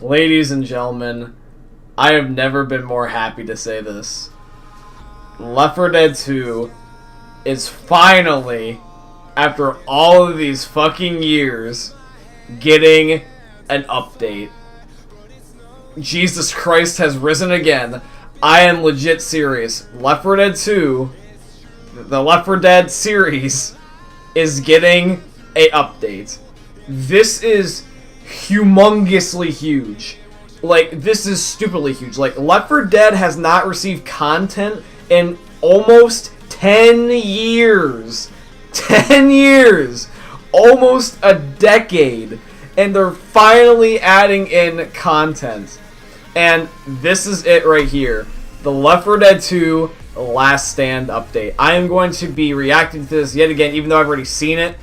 Ladies and gentlemen, I have never been more happy to say this. Left 4 Dead 2 is finally, after all of these fucking years, getting an update. Jesus Christ has risen again. I am legit serious. Left 4 Dead 2, the Left 4 Dead series, is getting a update. This is humongously huge. Like, this is stupidly huge. Like, Left 4 Dead has not received content in almost 10 years. 10 years! Almost a decade. And they're finally adding in content. And this is it right here. The Left 4 Dead 2 Last Stand update. I am going to be reacting to this yet again, even though I've already seen it.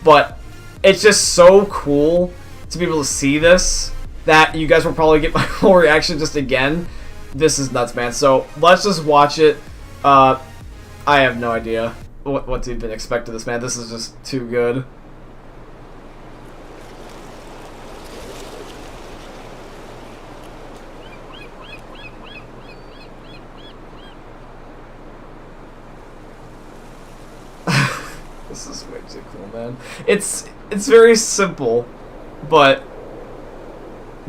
But it's just so cool to be able to see this that you guys will probably get my full reaction just again. This is nuts, man. So let's just watch it. I have no idea what to even expect of this, man. This is just too good. This is way too cool, man. It's very simple, but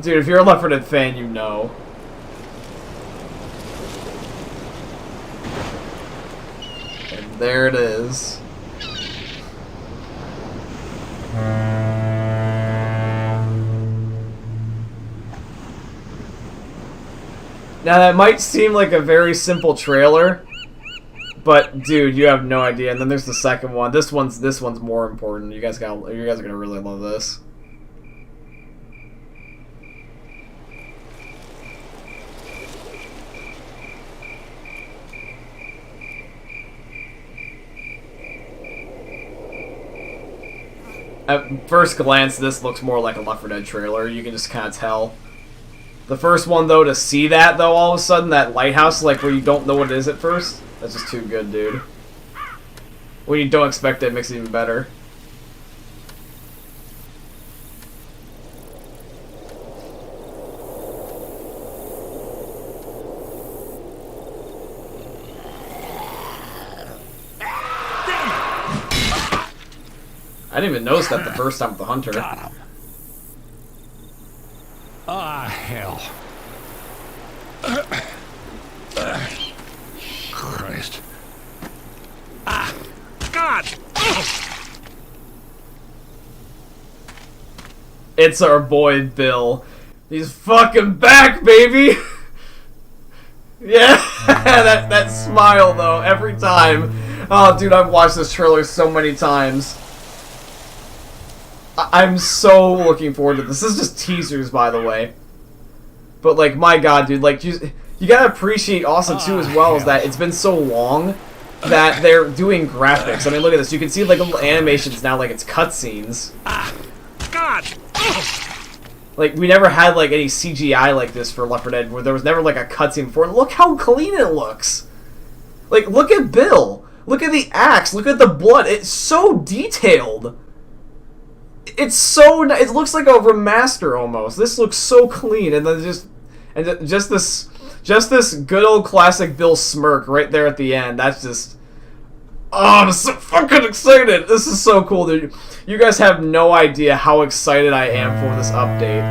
dude, if you're a Left 4 Dead fan, you know. And there it is. Now that might seem like a very simple trailer, but dude, you have no idea. And then there's the second one. This one's more important. You guys are gonna really love this. At first glance, this looks more like a Left 4 Dead trailer. You can just kind of tell. The first one, though, to see that, though, all of a sudden, that lighthouse, like, where you don't know what it is at first, that's just too good, dude. When you don't expect it, it makes it even better. I didn't even notice that the first time with the hunter. Got him. Ah, hell. Christ. Ah, God! It's our boy Bill. He's fucking back, baby! Yeah, that smile, though, every time. Oh, dude, I've watched this trailer so many times. I'm so looking forward to this. This is just teasers, by the way. But, like, my god, dude, like, you gotta appreciate also, too, as well, is that it's been so long that they're doing graphics. I mean, look at this. You can see, like, little animations now, like it's cutscenes. God! Like, we never had, like, any CGI like this for Left 4 Dead, where there was never, like, a cutscene before. And look how clean it looks! Like, look at Bill! Look at the axe! Look at the blood! It's so detailed! It's so it looks like a remaster almost. This looks so clean, and then just this good old classic Bill smirk right there at the end. That's just, oh, I'm so fucking excited. This is so cool, dude. You guys have no idea how excited I am for this update.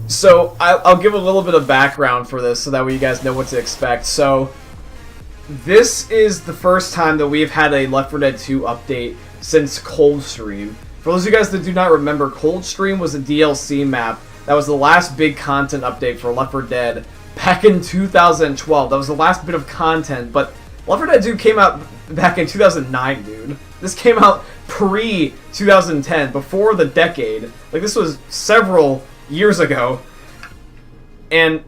So I'll give a little bit of background for this so that way you guys know what to expect. So this is the first time that we've had a Left 4 Dead 2 update since Coldstream. For those of you guys that do not remember, Coldstream was a DLC map that was the last big content update for Left 4 Dead back in 2012. That was the last bit of content, but Left 4 Dead 2 came out back in 2009, dude. This came out pre-2010, before the decade. Like, this was several years ago. And,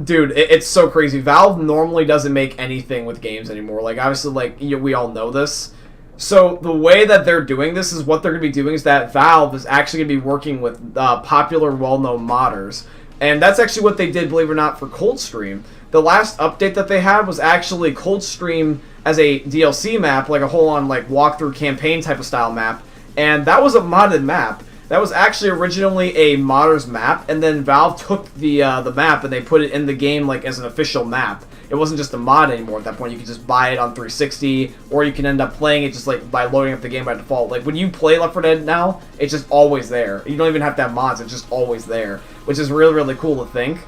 dude, it's so crazy. Valve normally doesn't make anything with games anymore. Like, obviously, like, we all know this. So the way that they're doing this is what they're going to be doing is that Valve is actually going to be working with popular, well-known modders. And that's actually what they did, believe it or not, for Coldstream. The last update that they had was actually Coldstream as a DLC map, like a whole-on like walkthrough campaign type of style map. And that was a modded map. That was actually originally a modder's map, and then Valve took the map and they put it in the game like as an official map. It wasn't just a mod anymore at that point. You could just buy it on 360, or you can end up playing it just like by loading up the game by default. Like when you play Left 4 Dead now, it's just always there. You don't even have to have mods, it's just always there, which is really, really cool to think.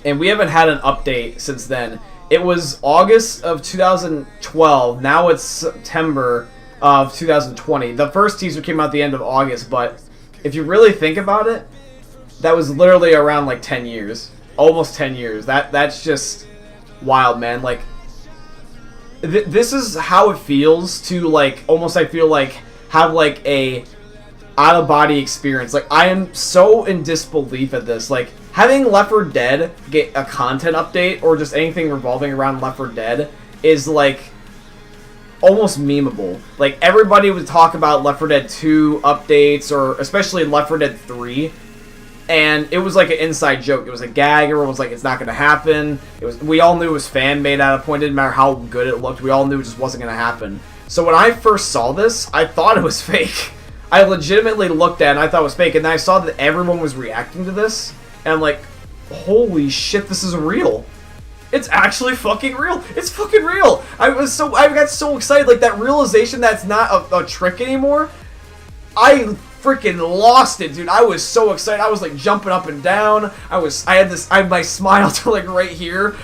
And we haven't had an update since then. It was August of 2012, now it's September of 2020. The first teaser came out at the end of August, but if you really think about it, that was literally around like 10 years. Almost 10 years. That's just wild, man. Like, this is how it feels to, like, almost I feel like, have, like, a out-of-body experience. Like, I am so in disbelief at this. Like, having Left 4 Dead get a content update, or just anything revolving around Left 4 Dead, is, like, almost memeable. Like, everybody would talk about Left 4 Dead 2 updates, or especially Left 4 Dead 3, and it was like an inside joke. It was a gag. Everyone was like, it's not going to happen. We all knew it was fan-made at a point. It didn't matter how good it looked. We all knew it just wasn't going to happen. So when I first saw this, I thought it was fake. I legitimately looked at it and I thought it was fake, and then I saw that everyone was reacting to this, and I'm like, holy shit, this is real. It's actually fucking real. It's fucking real. I got so excited. Like, that realization that's not a trick anymore, I freaking lost it, dude. I was so excited. I was like jumping up and down. I had my smile to like right here.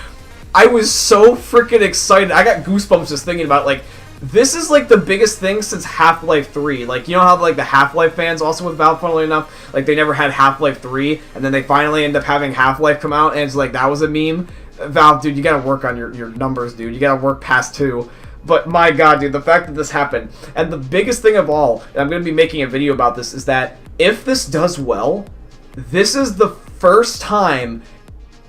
I was so freaking excited. I got goosebumps just thinking about it. Like, this is like the biggest thing since Half-Life 3. Like, you know how like the Half-Life fans also with Valve, funnily enough, like they never had Half-Life 3, and then they finally end up having Half-Life come out, and it's like that was a meme. Valve, dude, you gotta work on your numbers, dude. You gotta work past 2. But my god, dude, the fact that this happened, and the biggest thing of all, and I'm going to be making a video about this, is that if this does well, this is the first time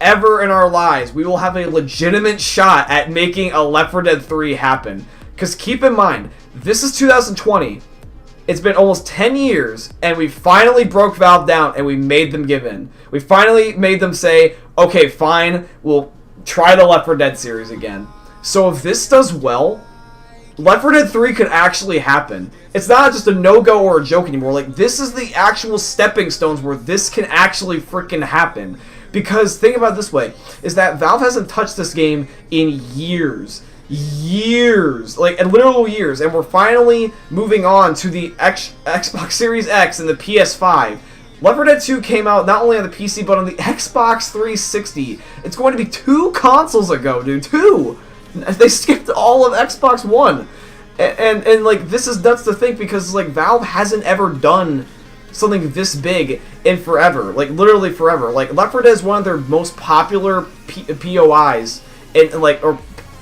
ever in our lives we will have a legitimate shot at making a Left 4 Dead 3 happen. Because keep in mind, this is 2020. It's been almost 10 years, and we finally broke Valve down, and we made them give in. We finally made them say, okay, fine, we'll try the Left 4 Dead series again. So if this does well, Left 4 Dead 3 could actually happen. It's not just a no-go or a joke anymore. Like, this is the actual stepping stones where this can actually freaking happen. Because, think about it this way, is that Valve hasn't touched this game in years. Years. Like, literal years. And we're finally moving on to the Xbox Series X and the PS5. Left 4 Dead 2 came out not only on the PC, but on the Xbox 360. It's going to be 2 consoles ago, dude. 2! They skipped all of Xbox One. And like, this is nuts to think, because, like, Valve hasn't ever done something this big in forever. Like, literally forever. Like, Left 4 Dead is one of their most popular POIs, and, like, or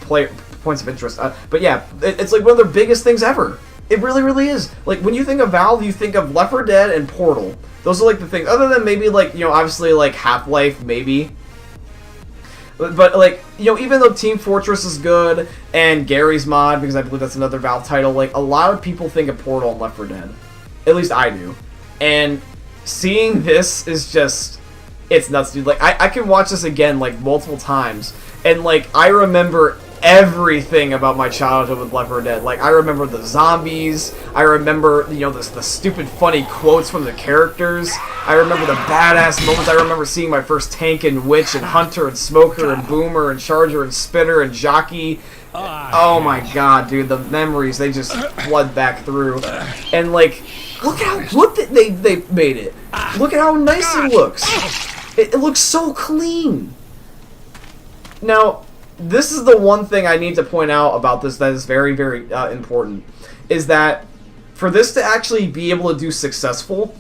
points of interest. But yeah, it's, like, one of their biggest things ever. It really, really is. Like, when you think of Valve, you think of Left 4 Dead and Portal. Those are, like, the things. Other than maybe, like, you know, obviously, like, Half-Life, maybe. But, like, you know, even though Team Fortress is good, and Gary's Mod, because I believe that's another Valve title, like, a lot of people think of Portal and Left 4 Dead. At least I do. And seeing this is just, it's nuts, dude. Like, I can watch this again, like, multiple times, and, like, I remember everything about my childhood with Left 4 Dead. Like, I remember the zombies, I remember, you know, the stupid funny quotes from the characters, I remember the badass moments, I remember seeing my first Tank and Witch and Hunter and Smoker and Boomer and Charger and Spitter and Jockey. Oh my god, dude, the memories, they just flood back through. And, like, look at they made it. Look at how nice it looks. It looks so clean. Now, this is the one thing I need to point out about this that is very, very important, is that for this to actually be able to do successful,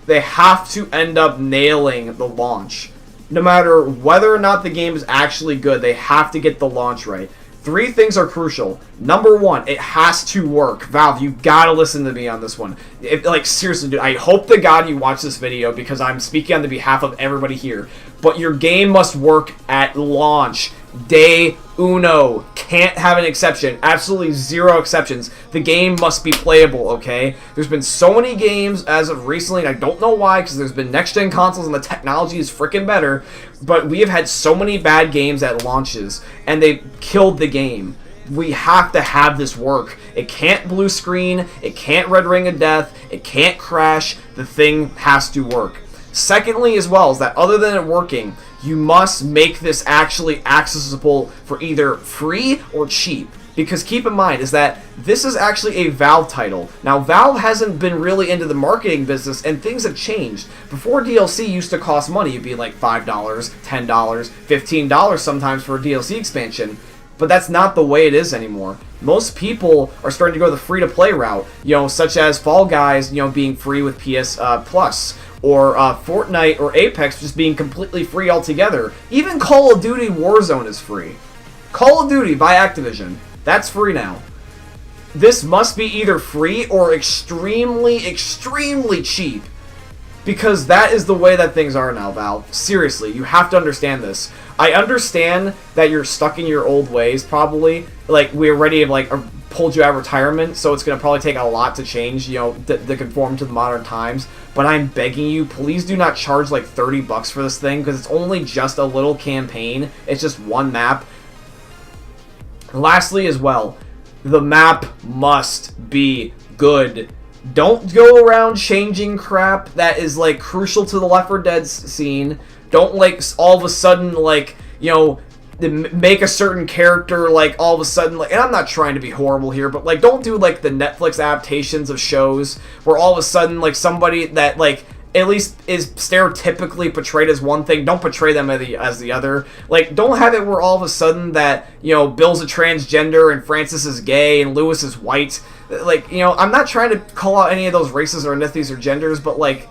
they have to end up nailing the launch. No matter whether or not the game is actually good, they have to get the launch right. 3 things are crucial. Number 1, it has to work. Valve, you gotta listen to me on this one. Like, seriously, dude, I hope to God you watch this video, because I'm speaking on the behalf of everybody here. But your game must work at launch. Day uno. Can't have an exception. Absolutely zero exceptions. The game must be playable, okay? There's been so many games as of recently, and I don't know why, because there's been next-gen consoles and the technology is freaking better, but we have had so many bad games at launches, and they killed the game. We have to have this work. It can't blue screen. It can't red ring of death. It can't crash. The thing has to work. Secondly, as well, is that other than it working, you must make this actually accessible for either free or cheap. Because keep in mind is that this is actually a Valve title. Now, Valve hasn't been really into the marketing business, and things have changed. Before, DLC used to cost money. It'd be like $5, $10, $15 sometimes for a DLC expansion. But that's not the way it is anymore. Most people are starting to go the free-to-play route, such as Fall Guys, being free with PS Plus, or Fortnite or Apex just being completely free altogether. Even Call of Duty Warzone is free. Call of Duty by Activision, that's free now. This must be either free or extremely, extremely cheap. Because that is the way that things are now, Valve. Seriously, you have to understand this. I understand that you're stuck in your old ways, probably. Like, we already have, pulled you out of retirement, so it's going to probably take a lot to change, to conform to the modern times. But I'm begging you, please do not charge, like, $30 for this thing, because it's only just a little campaign. It's just one map. Lastly, as well, the map must be good. Don't go around changing crap that is, like, crucial to the Left 4 Dead scene. Don't, like, all of a sudden, like, make a certain character, like, all of a sudden, like, and I'm not trying to be horrible here, but, like, don't do, like, the Netflix adaptations of shows where all of a sudden, like, somebody that, like, at least is stereotypically portrayed as one thing, don't portray them as the other. Like, don't have it where all of a sudden that, Bill's a transgender and Francis is gay and Lewis is white. Like, I'm not trying to call out any of those races or ethnicities or genders, but, like,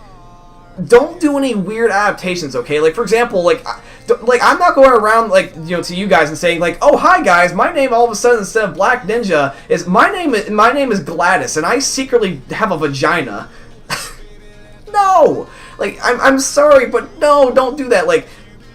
don't do any weird adaptations, okay? Like, for example, like I'm not going around, like, to you guys and saying, like, oh, hi, guys, my name all of a sudden, instead of Black Ninja, is, my name is Gladys, and I secretly have a vagina. No! Like, I'm sorry, but no, don't do that. Like,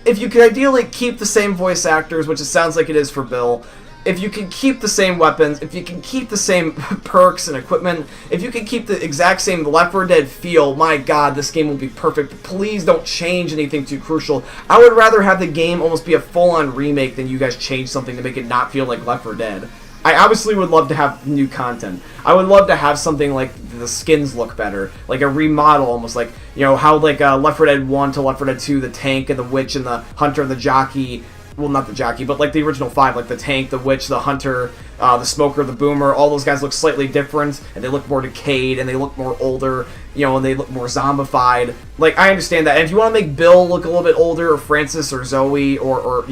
if you could ideally keep the same voice actors, which it sounds like it is for Bill, if you can keep the same weapons, if you can keep the same perks and equipment, if you can keep the exact same Left 4 Dead feel, my god, this game will be perfect. Please don't change anything too crucial. I would rather have the game almost be a full-on remake than you guys change something to make it not feel like Left 4 Dead. I obviously would love to have new content. I would love to have something like the skins look better, like a remodel almost, like, how, like, Left 4 Dead 1 to Left 4 Dead 2, the tank and the witch and the hunter and the jockey, well, not the jockey, but like the original 5, like the tank, the witch, the hunter, the smoker, the boomer, all those guys look slightly different, and they look more decayed, and they look more older, and they look more zombified. Like, I understand that. And if you want to make Bill look a little bit older, or Francis, or Zoe, or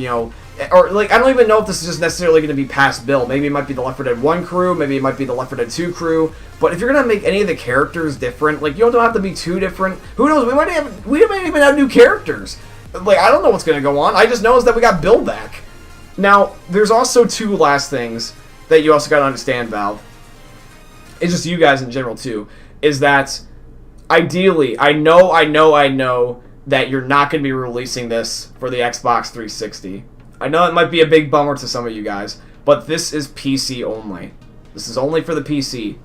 like, I don't even know if this is just necessarily going to be past Bill. Maybe it might be the Left 4 Dead 1 crew, maybe it might be the Left 4 Dead 2 crew, but if you're going to make any of the characters different, like, you don't have to be too different. Who knows, we might even have new characters. Like, I don't know what's going to go on. I just know is that we got Bill back. Now, there's also two last things that you also got to understand, Valve. It's just you guys in general, too. Is that, ideally, I know that you're not going to be releasing this for the Xbox 360. I know it might be a big bummer to some of you guys, but this is PC only. This is only for the PC.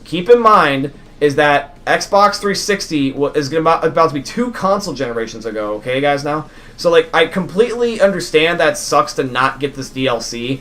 Keep in mind is that Xbox 360 is about to be 2 console generations ago, okay, guys, now? So, like, I completely understand that sucks to not get this DLC,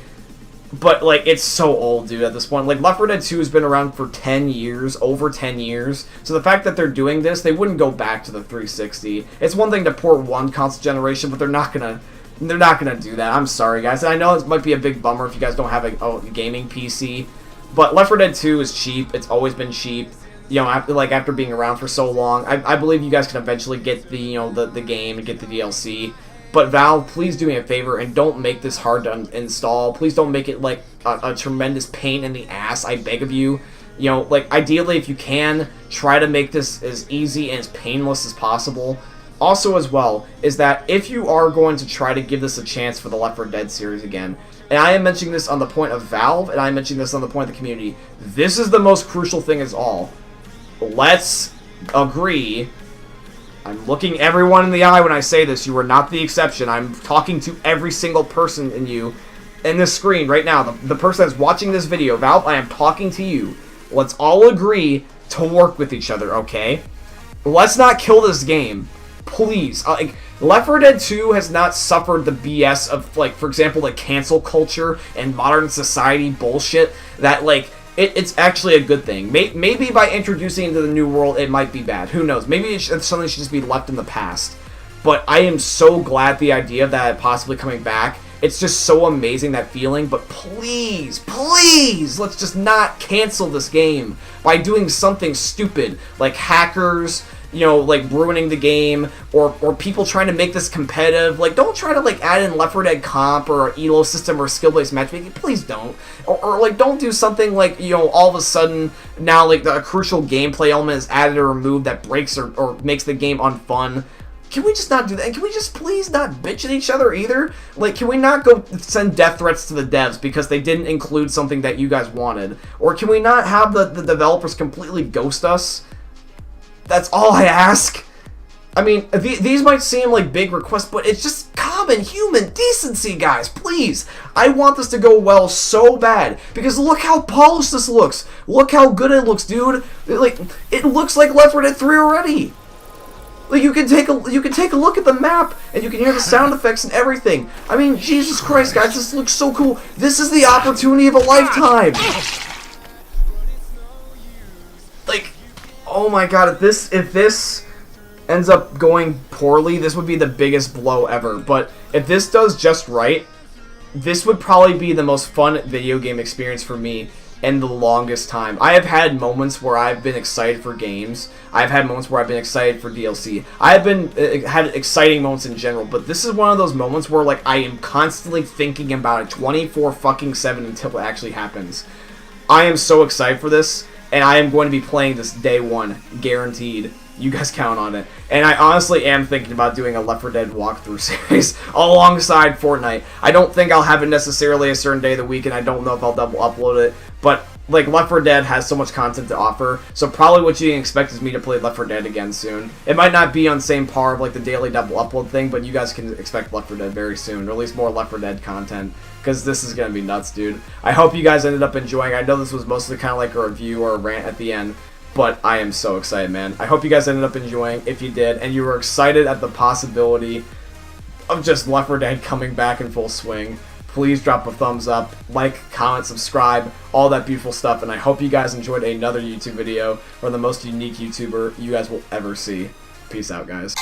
but, like, it's so old, dude, at this point. Like, Left 4 Dead 2 has been around for 10 years, over 10 years, so the fact that they're doing this, they wouldn't go back to the 360. It's one thing to port one console generation, but they're not gonna do that. I'm sorry, guys. And I know it might be a big bummer if you guys don't have a gaming PC, but Left 4 Dead 2 is cheap. It's always been cheap. After being around for so long, I believe you guys can eventually get the the game and get the DLC. But Valve, please do me a favor and don't make this hard to install. Please don't make it like a tremendous pain in the ass. I beg of you. Like, ideally, if you can, try to make this as easy and as painless as possible. Also, as well, is that if you are going to try to give this a chance for the Left 4 Dead series again, and I am mentioning this on the point of Valve, and I am mentioning this on the point of the community, this is the most crucial thing as all. Let's agree I'm looking everyone in the eye when I say this. You are not the exception. I'm talking to every single person in this screen right now. The person that's watching this video, Valve, I am talking to you. Let's all agree to work with each other, okay? Let's not kill this game. Please. Left 4 Dead 2 has not suffered the BS of, like, for example, like, cancel culture and modern society bullshit that, like, it's actually a good thing. Maybe by introducing it into the new world, it might be bad. Who knows? Maybe something should just be left in the past. But I am so glad the idea of that possibly coming back. It's just so amazing, that feeling. But please, please, let's just not cancel this game by doing something stupid like hackers, you know, like ruining the game, or people trying to make this competitive. Like, don't try to like add in Left 4 Dead comp or elo system or skill-based matchmaking. Please don't. Or like, don't do something like, you know, all of a sudden now like a crucial gameplay element is added or removed that breaks or makes the game unfun. Can we just not do that? And can we just please not bitch at each other either? Like, can we not go send death threats to the devs because they didn't include something that you guys wanted? Or can we not have the developers completely ghost us? That's all I ask. I mean, these might seem like big requests, but it's just common human decency, guys. Please. I want this to go well so bad. Because look how polished this looks. Look how good it looks, dude. Like, it looks like Left 4 Dead 3 already. Like, you can take a look at the map, and you can hear the sound effects and everything. I mean, Jesus Christ, guys, this looks so cool. This is the opportunity of a lifetime. Like, oh my god, if this ends up going poorly, this would be the biggest blow ever. But if this does just right, this would probably be the most fun video game experience for me in the longest time. I have had moments where I've been excited for games. I've had moments where I've been excited for DLC. I've had exciting moments in general, but this is one of those moments where like I am constantly thinking about it 24/7 until it actually happens. I am so excited for this, and I am going to be playing this day one, guaranteed. You guys count on it. And I honestly am thinking about doing a Left 4 Dead walkthrough series alongside Fortnite. I don't think I'll have it necessarily a certain day of the week, and I don't know if I'll double upload it, but like Left 4 Dead has so much content to offer, so probably what you can expect is me to play Left 4 Dead again soon. It might not be on same par of like the daily double upload thing, but you guys can expect Left 4 Dead very soon, or at least more Left 4 Dead content, because this is going to be nuts, dude. I hope you guys ended up enjoying. I know this was mostly kind of like a review or a rant at the end, but I am so excited, man. I hope you guys ended up enjoying, if you did, and you were excited at the possibility of just Left 4 Dead coming back in full swing. Please drop a thumbs up, like, comment, subscribe, all that beautiful stuff, and I hope you guys enjoyed another YouTube video from the most unique YouTuber you guys will ever see. Peace out, guys.